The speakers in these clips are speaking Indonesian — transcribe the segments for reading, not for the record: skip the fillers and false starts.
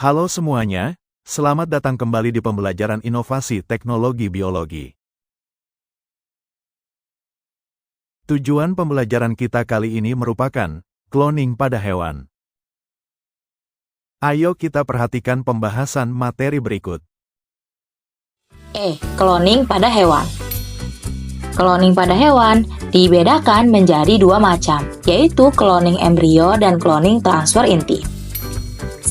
Halo semuanya, selamat datang kembali di pembelajaran inovasi teknologi biologi. Tujuan pembelajaran kita kali ini merupakan cloning pada hewan. Ayo kita perhatikan pembahasan materi berikut. Cloning pada hewan. Cloning pada hewan dibedakan menjadi dua macam, yaitu cloning embrio dan cloning transfer inti.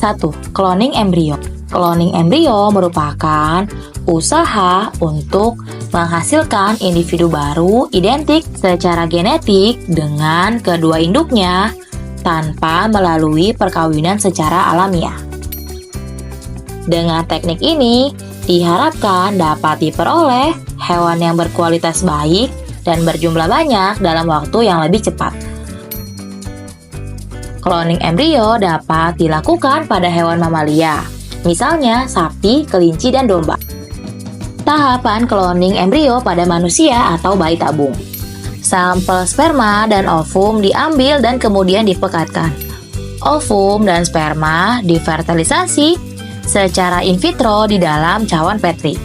1. Cloning embrio. Cloning embrio merupakan usaha untuk menghasilkan individu baru identik secara genetik dengan kedua induknya tanpa melalui perkawinan secara alamiah. Dengan teknik ini, diharapkan dapat diperoleh hewan yang berkualitas baik dan berjumlah banyak dalam waktu yang lebih cepat. Cloning embrio dapat dilakukan pada hewan mamalia, misalnya sapi, kelinci, dan domba. Tahapan cloning embrio pada manusia atau bayi tabung. Sampel sperma dan ovum diambil dan kemudian dipekatkan. Ovum dan sperma difertilisasi secara in vitro di dalam cawan Petri.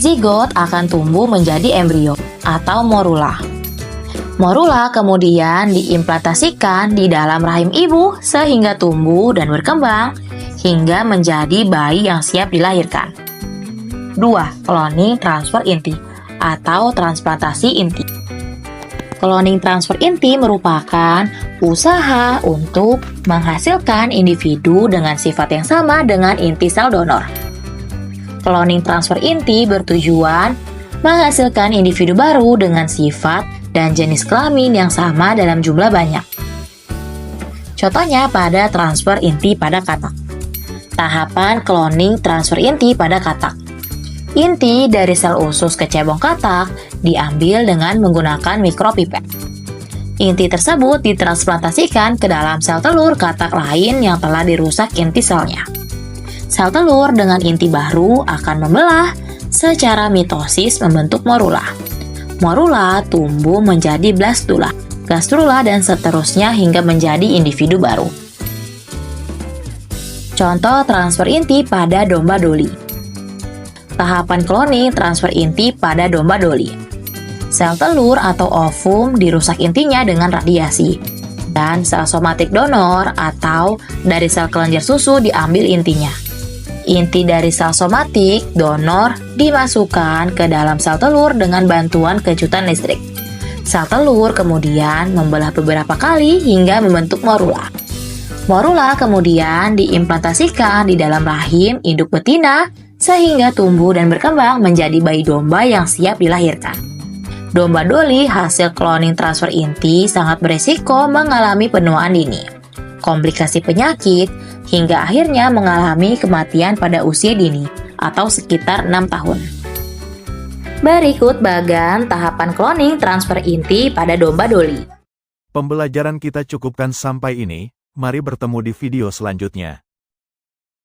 Zigot akan tumbuh menjadi embrio atau morula. Morula kemudian diimplantasikan di dalam rahim ibu sehingga tumbuh dan berkembang hingga menjadi bayi yang siap dilahirkan. 2. Cloning transfer inti atau transplantasi inti. Cloning transfer inti merupakan usaha untuk menghasilkan individu dengan sifat yang sama dengan inti sel donor. Cloning transfer inti bertujuan menghasilkan individu baru dengan sifat dan jenis kelamin yang sama dalam jumlah banyak. Contohnya pada transfer inti pada katak. Tahapan cloning transfer inti pada katak. Inti dari sel usus kecebong katak diambil dengan menggunakan mikropipet. Inti tersebut ditransplantasikan ke dalam sel telur katak lain yang telah dirusak inti selnya. Sel telur dengan inti baru akan membelah secara mitosis membentuk morula. Morula tumbuh menjadi blastula, gastrula, dan seterusnya hingga menjadi individu baru. Contoh transfer inti pada domba doli. Tahapan cloning transfer inti pada domba doli. Sel telur atau ovum dirusak intinya dengan radiasi, dan sel somatik donor atau dari sel kelenjar susu diambil intinya. Inti dari sel somatik donor dimasukkan ke dalam sel telur dengan bantuan kejutan listrik. Sel telur kemudian membelah beberapa kali hingga membentuk morula. Morula kemudian diimplantasikan di dalam rahim induk betina sehingga tumbuh dan berkembang menjadi bayi domba yang siap dilahirkan. Domba doli hasil cloning transfer inti sangat beresiko mengalami penuaan dini, komplikasi penyakit, hingga akhirnya mengalami kematian pada usia dini atau sekitar 6 tahun. Berikut bagan tahapan cloning transfer inti pada domba doli. Pembelajaran kita cukupkan sampai ini, mari bertemu di video selanjutnya.